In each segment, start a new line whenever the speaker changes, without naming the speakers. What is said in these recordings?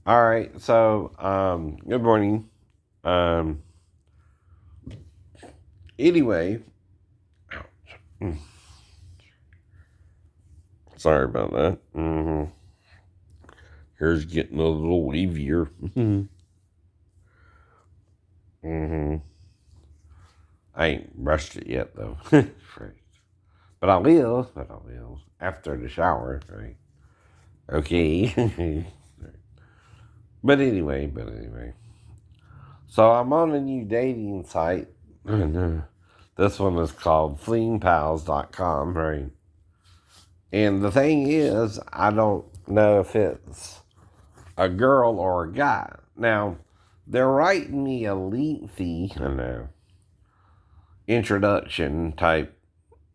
All right. So, good morning. Um, anyway, sorry about that. Here's getting a little wavier. hmm I ain't brushed it yet though. Right. But I will. After the shower. Right. Okay. but anyway. So I'm on a new dating site. This one is called FleeingPals.com. Right. And the thing is, I don't know if it's a girl or a guy. Now, they're writing me a lengthy, introduction type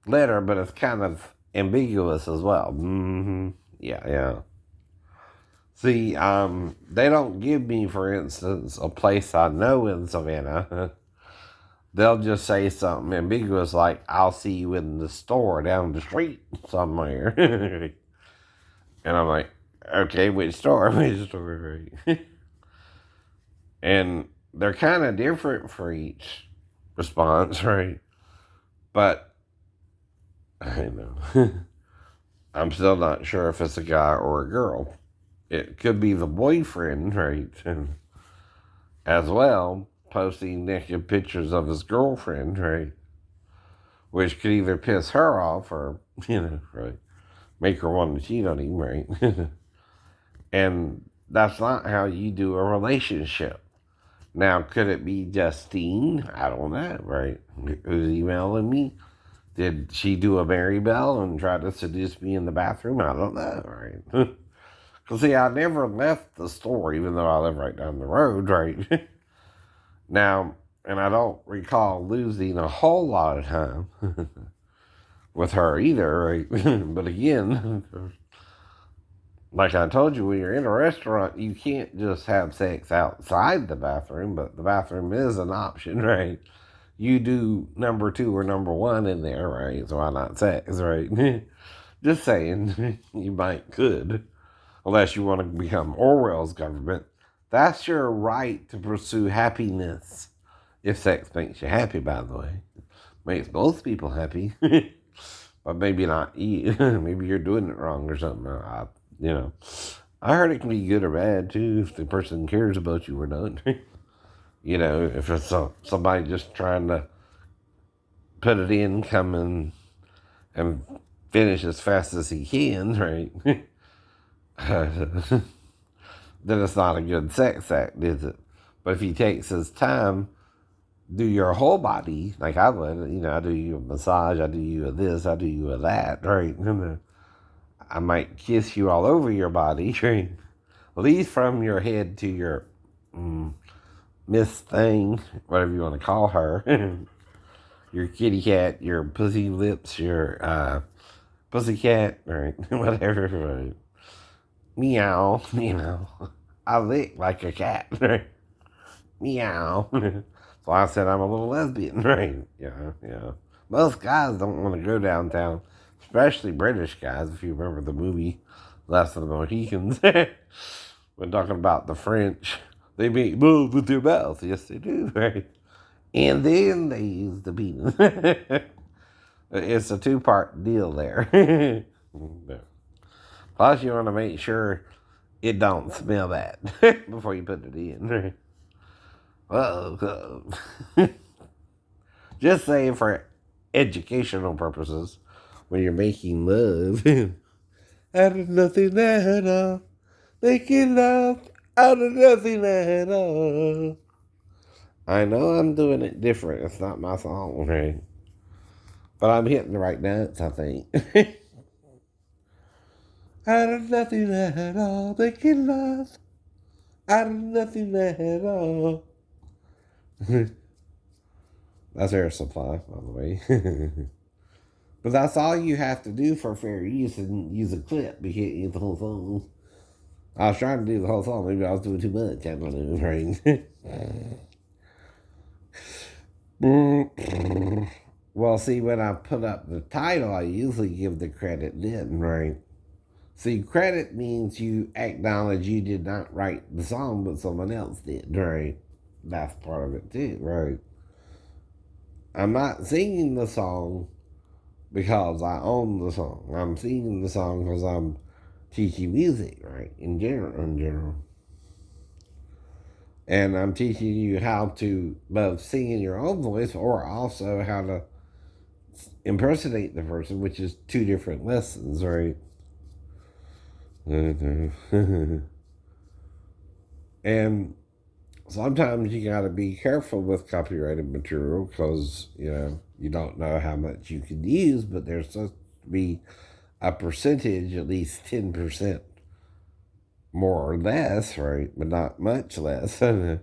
letter, but it's kind of ambiguous as well. Yeah. See, they don't give me, for instance, a place I know in Savannah. They'll just say something ambiguous like, I'll see you in the store down the street somewhere. And I'm like, okay, which store? Which store? And they're kind of different for each response, right? But I know. I'm still not sure if it's a guy or a girl. It could be the boyfriend, right? And as well, posting naked pictures of his girlfriend, right? Which could either piss her off or, right, make her want to cheat on him, right? And that's not how you do a relationship. Now, could it be Justine? I don't know, right? Who's emailing me? Did she do a Mary Bell and try to seduce me in the bathroom? I don't know, right? Because, see, I never left the store, even though I live right down the road, right? Now, and I don't recall losing a whole lot of time with her either, right? But again, like I told you, when you're in a restaurant, you can't just have sex outside the bathroom, but the bathroom is an option, right? You do number two or number one in there, right? So why not sex, right? Just saying, you might could, unless you want to become Orwell's government. That's your right to pursue happiness. If sex makes you happy, by the way, makes both people happy, but maybe not you. Maybe you're doing it wrong or something. You know, I heard it can be good or bad too if the person cares about you or not. If it's somebody just trying to put it in, come in, and finish as fast as he can, right? Then it's not a good sex act, is it? But if he takes his time, do your whole body, like I would, I do you a massage, I do you a this, I do you a that, right? I might kiss you all over your body, right? At least from your head to your Miss Thing, whatever you want to call her, your kitty cat, your pussy lips, your pussy cat, right? Whatever, right? Meow, I lick like a cat, right? Meow. So I said I'm a little lesbian, right? Yeah. Most guys don't want to go downtown, especially British guys. If you remember the movie Last of the Mohicans, when talking about the French, they make moves with their mouth. Yes, they do, right? And then they use the penis. It's a two-part deal there. Plus, you want to make sure it don't smell bad before you put it in. Well, just saying for educational purposes, when you're making love, out of nothing at all, making love out of nothing at all. I know I'm doing it different. It's not my song, right? But I'm hitting the right notes, I think. Out of nothing at all, making love out of nothing at all. That's Air Supply, by the way. But that's all you have to do for fair use and use a clip. You can't use the whole song. I was trying to do the whole song. Maybe I was doing too much. I don't know, right? Well, see, when I put up the title, I usually give the credit then, right? See, credit means you acknowledge you did not write the song, but someone else did, right? That's part of it too, right? I'm not singing the song because I own the song. I'm singing the song because I'm teaching music, right? In general. And I'm teaching you how to both sing in your own voice or also how to impersonate the person, which is two different lessons, right? And sometimes you got to be careful with copyrighted material because, you don't know how much you can use, but there's supposed to be a percentage, at least 10% more or less, right? But not much less that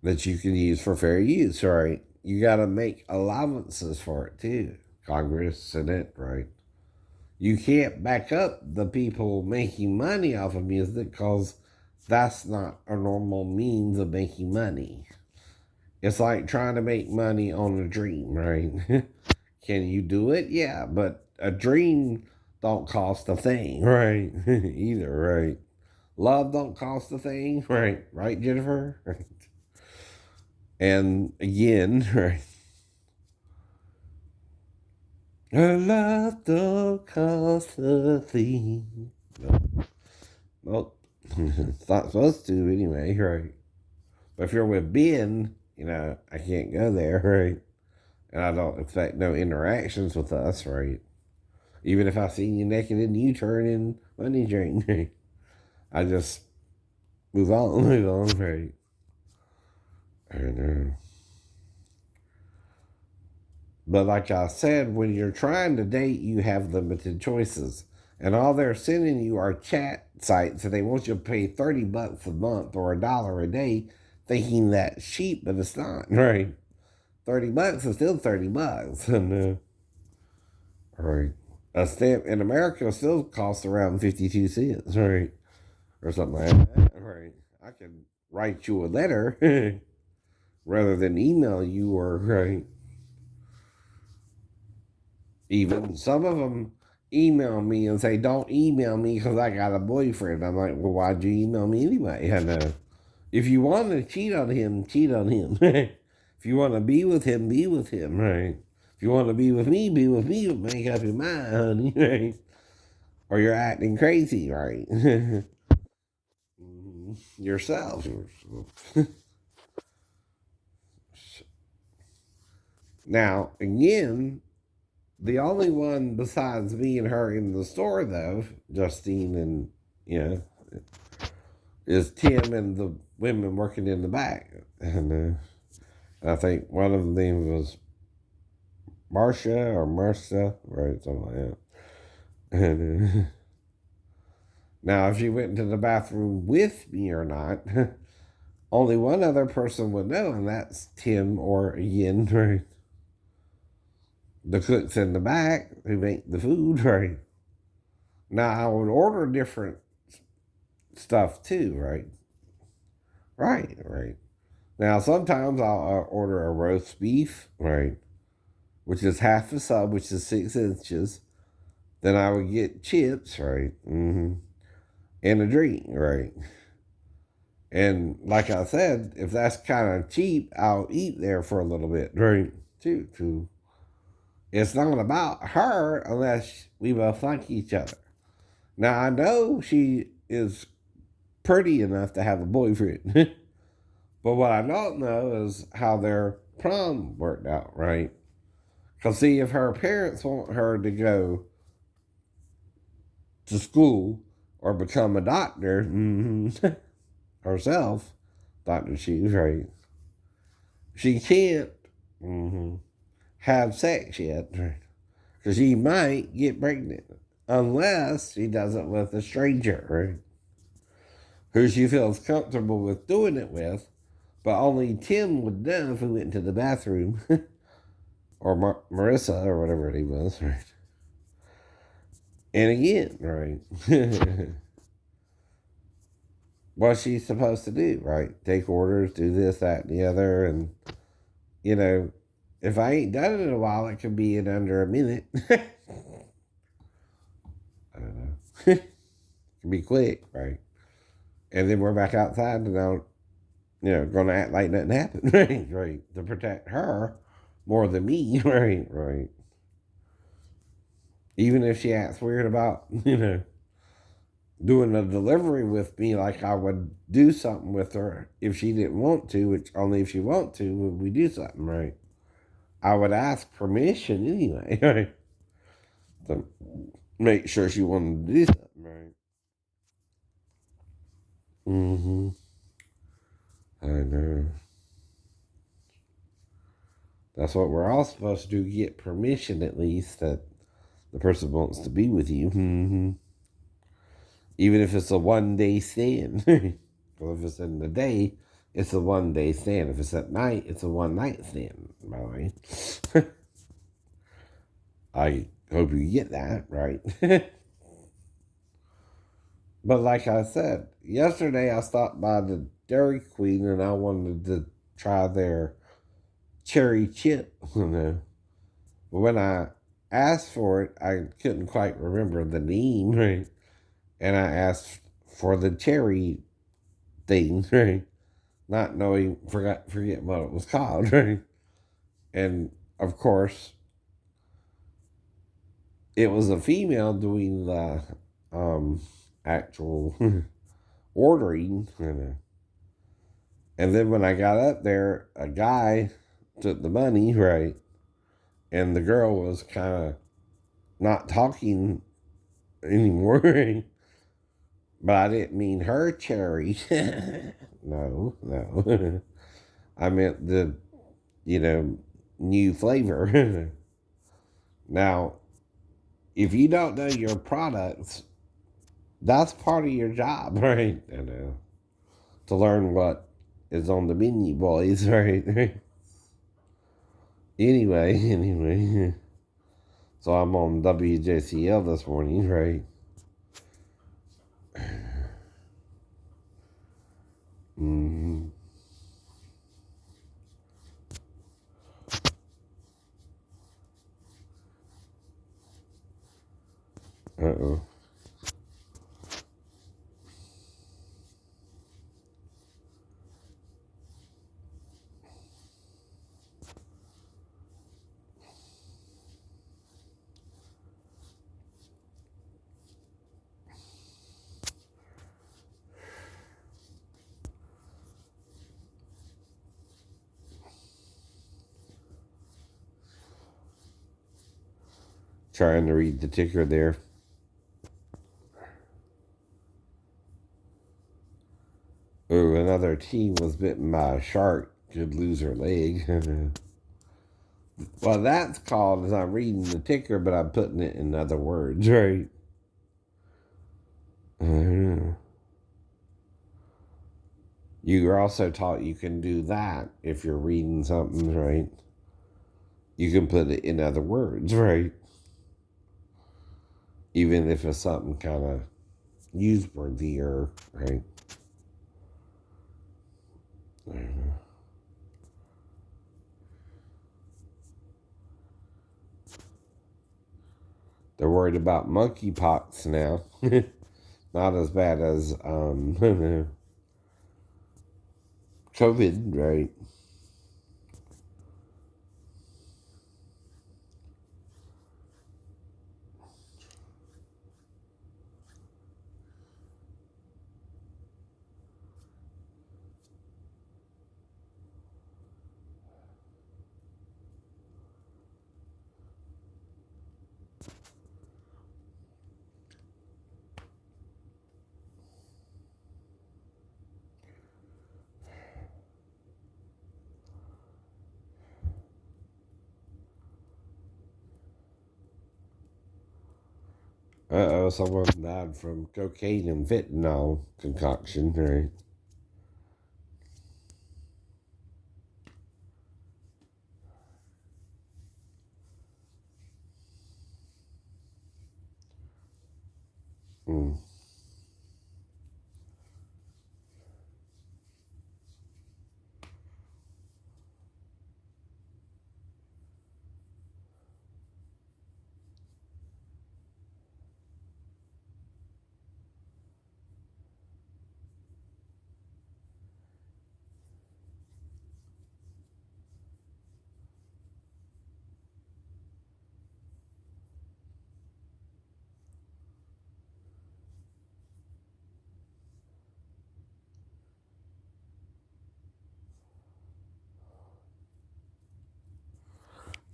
you can use for fair use, right? You got to make allowances for it too. Congress, Senate, right? You can't back up the people making money off of music because that's not a normal means of making money. It's like trying to make money on a dream, right? Can you do it? Yeah, but a dream don't cost a thing, right? Either, right? Love don't cost a thing, right? Right, Jennifer? Right. And again, right? Love don't cost a thing. Well, it's not supposed to anyway, right? But if you're with Ben, I can't go there, right? And I don't expect no interactions with us, right? Even if I see you naked in U-turn in money drain, right? I just move on, move on, right? I don't know. But like I said, when you're trying to date, you have limited choices. And all they're sending you are chat sites, and they want you to pay $30 a month or $1 a day, thinking that's cheap, but it's not, right? $30 is still $30. And, right. A stamp in America still costs around 52 cents, right? Or something like that, right? I can write you a letter rather than email you, or, right? Even some of them email me and say, "Don't email me because I got a boyfriend." I'm like, "Well, why'd you email me anyway?" And if you want to cheat on him, cheat on him. If you want to be with him, be with him, right? If you want to be with me, be with me. Make up your mind, honey, right? Or you're acting crazy, right? Yourself. Now, again, the only one besides me and her in the store, though, Justine and, is Tim and the women working in the back. And I think one of them was Marcia or Marcia, right? Something like that. And now, if she went into the bathroom with me or not, only one other person would know, and that's Tim or Yin, right? The cooks in the back who make the food, right? Now, I would order different stuff too, right? Right, right. Now, sometimes I'll order a roast beef, right? Which is half a sub, which is 6 inches. Then I would get chips, right? And a drink, right? And like I said, if that's kind of cheap, I'll eat there for a little bit, right? Too. It's not about her unless we both like each other. Now, I know she is pretty enough to have a boyfriend. But what I don't know is how their prom worked out, right? Because, see, if her parents want her to go to school or become a doctor herself, Dr. Shoes, right? She can't have sex yet, right? Because she might get pregnant unless she does it with a stranger, right? Who she feels comfortable with doing it with, but only Tim would know if he went to the bathroom. Or Marissa, or whatever it was, right? And again, right? What's she supposed to do, right? Take orders, do this, that, and the other. And, if I ain't done it in a while, it could be in under a minute. I don't know. Can be quick, right? And then we're back outside and now, going to act like nothing happened, right? Right. To protect her more than me, right? Right. Even if she acts weird about, doing a delivery with me, like I would do something with her if she didn't want to, which only if she want to would we do something, right? I would ask permission anyway, right? To make sure she wanted to do something, right? Mm-hmm. I know. That's what we're all supposed to do, get permission at least that the person wants to be with you. Mm-hmm. Even if it's a 1 day stand. Well, if it's in the day, it's a 1 day stand. If it's at night, it's a one night stand, by the way. I hope you get that right. But like I said, yesterday I stopped by the Dairy Queen and I wanted to try their cherry chip. But when I asked for it, I couldn't quite remember the name, right? And I asked for the cherry thing, right? Not knowing, forget what it was called, right? And of course, it was a female doing the actual ordering. And then when I got up there, a guy took the money, right? And the girl was kind of not talking anymore. Right? But I didn't mean her cherry. No. I meant the, you know, new flavor. Now, if you don't know your products, that's part of your job, right? To learn what is on the menu, boys, right? Anyway. So I'm on WJCL this morning, right? Mm-hmm. Uh-oh. Trying to read the ticker there. Oh, another team was bitten by a shark. Could lose her leg. Well, that's called, as I'm reading the ticker, but I'm putting it in other words, right? You are also taught you can do that if you're reading something, right? You can put it in other words, right? Even if it's something kind of newsworthy, right? They're worried about monkeypox now. Not as bad as COVID, right? Uh-oh, someone died from cocaine and fentanyl concoction, right? Mm.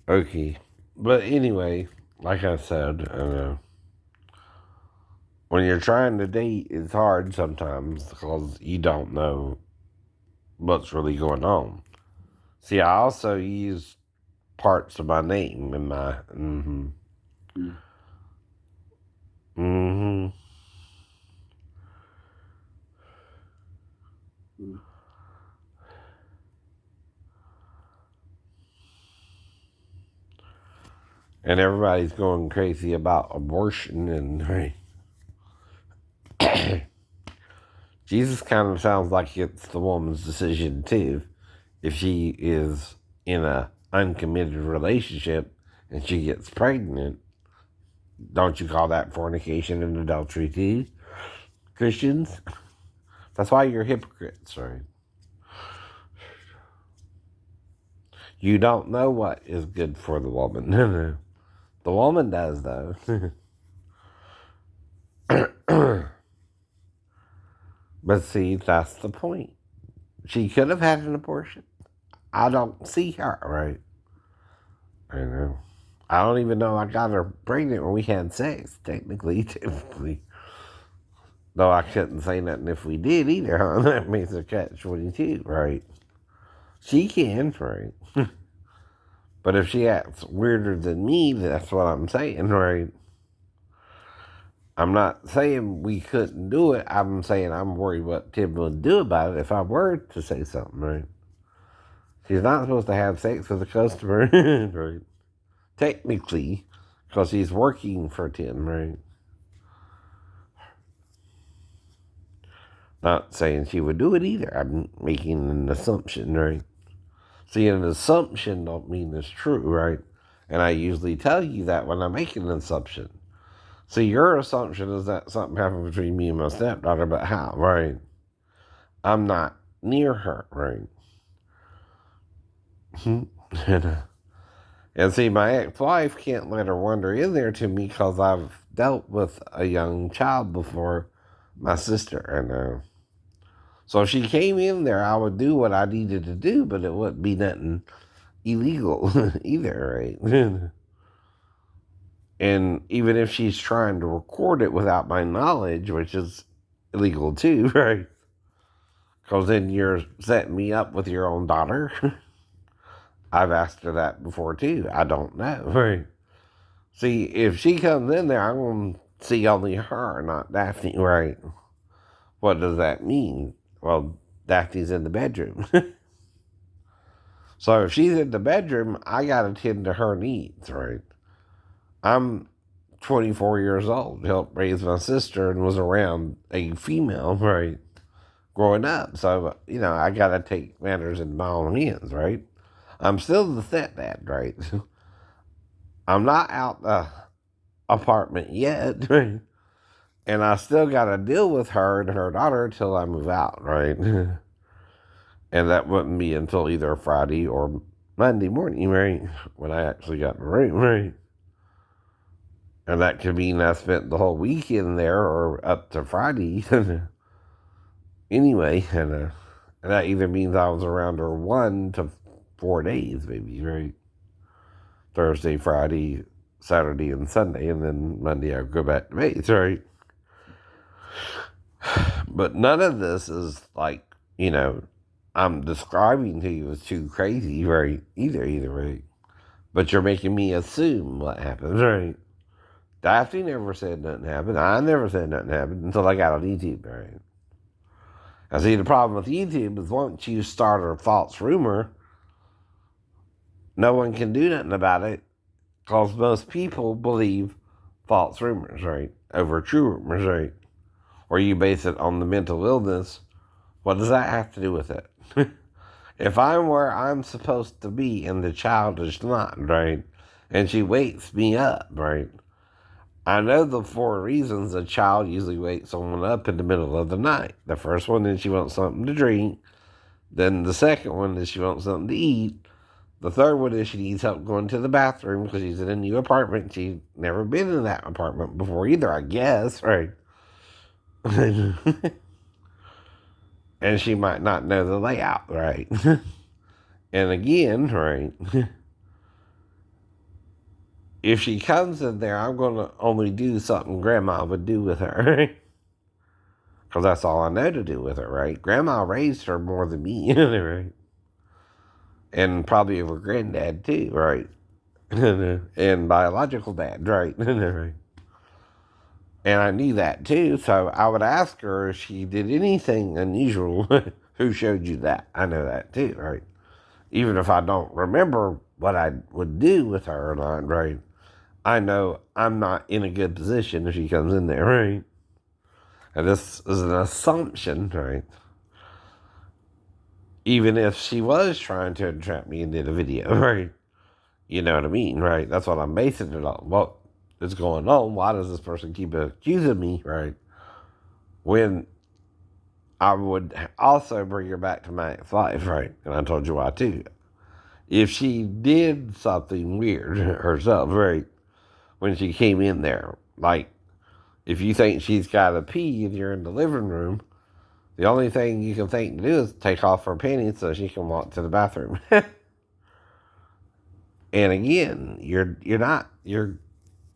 Okay. But anyway, like I said, when you're trying to date, it's hard sometimes because you don't know what's really going on. See, I also use parts of my name in my mm-hmm. And everybody's going crazy about abortion and Jesus kind of sounds like it's the woman's decision too. If she is in a uncommitted relationship and she gets pregnant, don't you call that fornication and adultery too, Christians? That's why you're hypocrites, right? You don't know what is good for the woman. The woman does, though. But see, that's the point. She could have had an abortion. I don't see her, right? I know. I don't even know I got her pregnant when we had sex, typically. Though I couldn't say nothing if we did either, huh? That means a catch-22, right? She can, right? But if she acts weirder than me, that's what I'm saying, right? I'm not saying we couldn't do it. I'm saying I'm worried what Tim would do about it if I were to say something, right? She's not supposed to have sex with a customer, right? Technically, because she's working for Tim, right? Not saying she would do it either. I'm making an assumption, right? See, an assumption don't mean it's true, right? And I usually tell you that when I'm making an assumption. See, your assumption is that something happened between me and my stepdaughter, but how, right? I'm not near her, right? And see, my ex-wife can't let her wander in there to me because I've dealt with a young child before, my sister, and so if she came in there, I would do what I needed to do, but it wouldn't be nothing illegal either, right? And even if she's trying to record it without my knowledge, which is illegal too, right? Because then you're setting me up with your own daughter. I've asked her that before too. I don't know, right? See, if she comes in there, I'm going to see only her, not Daphne, right? What does that mean? Well, Daphne's in the bedroom. So if she's in the bedroom, I got to tend to her needs, right? I'm 24 years old, helped raise my sister, and was around a female, right, growing up. So, I got to take matters in my own hands, right? I'm still the stepdad, right? I'm not out the apartment yet, right? And I still got to deal with her and her daughter till I move out, right? And that wouldn't be until either Friday or Monday morning, right? When I actually got in the room, right? And that could mean I spent the whole weekend there or up to Friday. Anyway, and that either means I was around her 1 to 4 days, maybe, right? Thursday, Friday, Saturday, and Sunday, and then Monday I go back to base, right? But none of this is like, I'm describing to you as too crazy, right? Either, right? But you're making me assume what happens, right? Daphne never said nothing happened. I never said nothing happened until I got on YouTube, right? I see the problem with YouTube is once you start a false rumor, no one can do nothing about it because most people believe false rumors, right? Over true rumors, right? Or you base it on the mental illness. What does that have to do with it? If I'm where I'm supposed to be and the child is not, right? And she wakes me up, right? I know the 4 reasons a child usually wakes someone up in the middle of the night. The first one is she wants something to drink. Then the second one is she wants something to eat. The third one is she needs help going to the bathroom because she's in a new apartment. She's never been in that apartment before either, I guess, right? And she might not know the layout, right? And again, right? if she comes in there, I'm going to only do something Grandma would do with her, right? Because that's all I know to do with her, right? Grandma raised her more than me, right? And probably her granddad too, right? And biological dad, right? Right. And I knew that too, so I would ask her if she did anything unusual. Who showed you that? I know that too, right? Even if I don't remember what I would do with her or not, right? I know I'm not in a good position if she comes in there, right? And this is an assumption, right? Even if she was trying to entrap me and did a video, right? You know what I mean, right? That's what I'm basing it on. What is going on? Why does this person keep accusing me, right? When I would also bring her back to my ex-wife, right? And I told you why too. If she did something weird herself, right? When she came in there, like if you think she's got to pee and you're in the living room, the only thing you can think to do is take off her panties so she can walk to the bathroom. And again, you're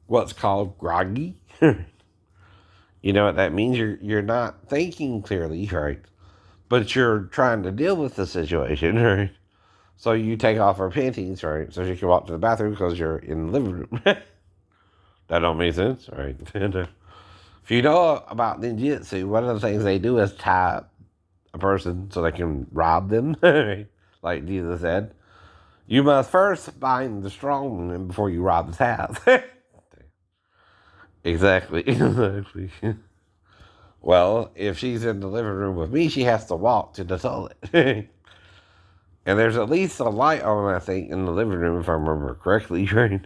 what's called groggy. You know what that means? You're not thinking clearly, right? But you're trying to deal with the situation, right? So you take off her panties, right? So she can walk to the bathroom because you're in the living room. That don't make sense, right? If you know about ninjutsu, one of the things they do is tie a person so they can rob them, right? Like Jesus said. You must first find the strong man before you rob his house. Exactly, exactly. Well, if she's in the living room with me, she has to walk to the toilet. And there's at least a light on, I think, in the living room, if I remember correctly, right?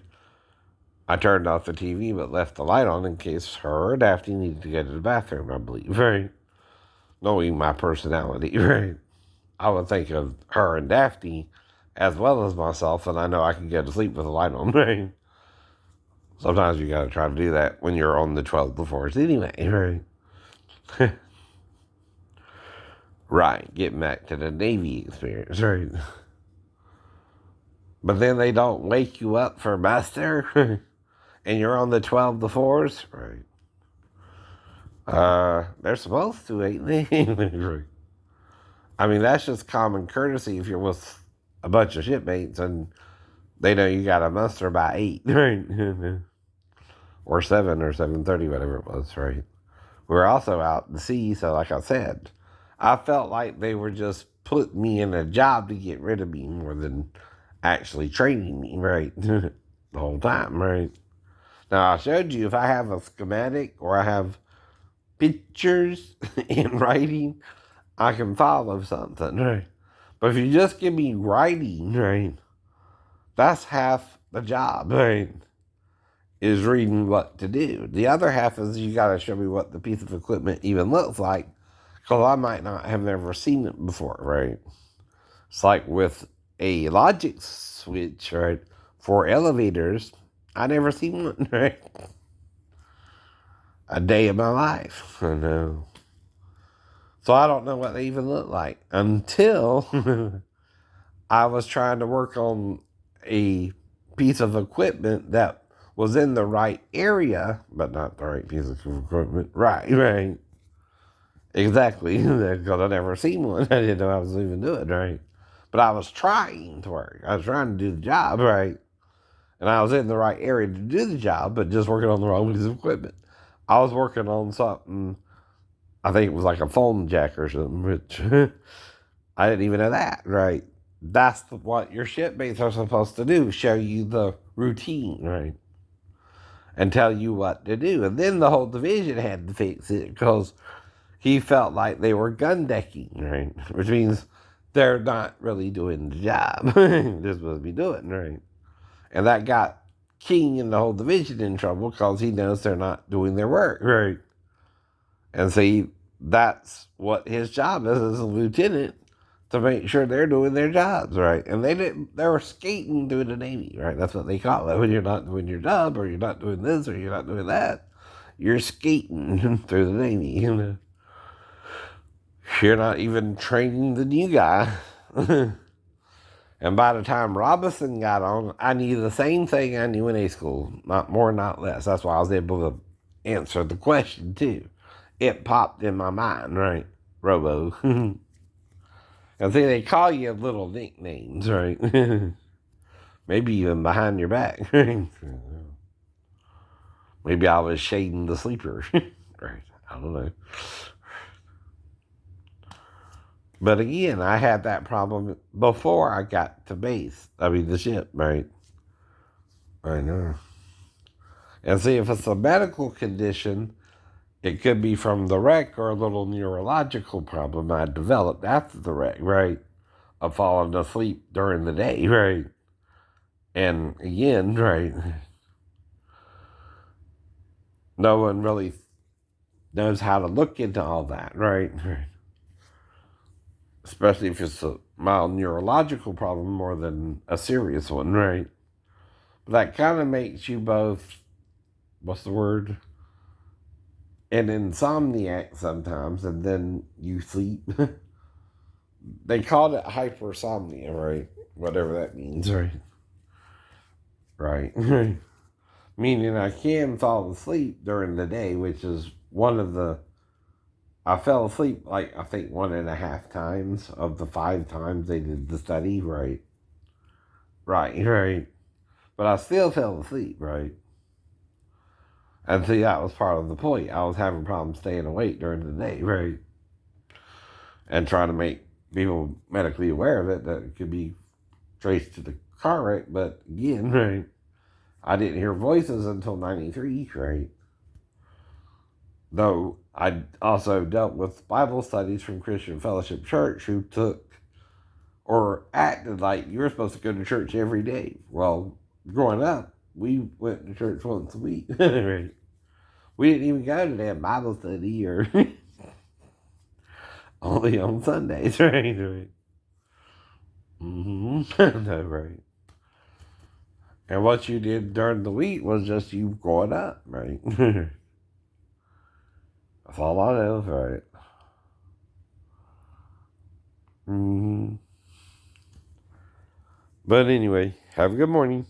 I turned off the TV but left the light on in case her or Daphne needed to go to the bathroom, I believe, right? Knowing my personality, right? I would think of her and Daphne as well as myself, and I know I can go to sleep with the light on, right? Sometimes you gotta try to do that when you're on the 12th floors anyway, right? Right, getting back to the Navy experience, right? But then they don't wake you up for muster, and you're on the 12 to 4s, right? They're supposed to, ain't they? Right. I mean, that's just common courtesy if you're with a bunch of shipmates and they know you got to muster by 8, right? Or 7 or 7:30, whatever it was, right? We were also out to sea, so like I said, I felt like they were just putting me in a job to get rid of me more than actually training me, right? The whole time, right? Now, I showed you if I have a schematic or I have pictures in writing, I can follow something, right? But if you just give me writing, right, that's half the job, right? Is reading what to do. The other half is you got to show me what the piece of equipment even looks like, because I might not have never seen it before, right? It's like with a logic switch, right, for elevators, I never seen one, right? A day of my life. I know. So I don't know what they even look like until I was trying to work on a piece of equipment that was in the right area, but not the right piece of equipment. Right, right. Exactly. Because I never seen one. I didn't know I was even doing, right? But I was trying to work. I was trying to do the job, right? And I was in the right area to do the job, but just working on the wrong piece of equipment. I was working on something, I think it was like a phone jack or something, which I didn't even know that, right? That's what your shipmates are supposed to do, show you the routine, right? And tell you what to do. And then the whole division had to fix it because he felt like they were gun decking, right? Which means they're not really doing the job they're supposed to be doing, right? And that got King and the whole division in trouble because he knows they're not doing their work, right? And see, that's what his job is as a lieutenant, to make sure they're doing their jobs, right? And they were skating through the Navy, right? That's what they call it. When you're not doing your job, or you're not doing this, or you're not doing that, you're skating through the Navy, you know? You're not even training the new guy. And by the time Robinson got on, I knew the same thing I knew in A school, not more, not less. That's why I was able to answer the question too. It popped in my mind, right? Robo. And see, they call you little nicknames, right? Maybe even behind your back. Maybe I was shading the sleeper. Right. I don't know. But again, I had that problem before I got to base. I mean, the ship, right? I know. And see, if it's a medical condition, it could be from the wreck or a little neurological problem I developed after the wreck, right? Of falling asleep during the day, right? And again, right? No one really knows how to look into all that, right? Especially if it's a mild neurological problem more than a serious one, right? But that kind of makes you both, what's the word? An insomniac sometimes, and then you sleep. They called it hypersomnia, right? Whatever that means, right? Right. Meaning I can fall asleep during the day, which is one of the. I fell asleep like I think 1.5 times of the 5 times they did the study, right? Right, right. But I still fell asleep, right? And see, that was part of the point. I was having problems staying awake during the day, right? And trying to make people medically aware of it that it could be traced to the car wreck. But again, right? I didn't hear voices until 93, right? Though I also dealt with Bible studies from Christian Fellowship Church who took or acted like you were supposed to go to church every day. Well, growing up, we went to church once a week. Right? We didn't even go to that Bible study or only on Sundays, right? Right. No, right. And what you did during the week was just you growing up, right? That's all I know, right? But anyway, have a good morning.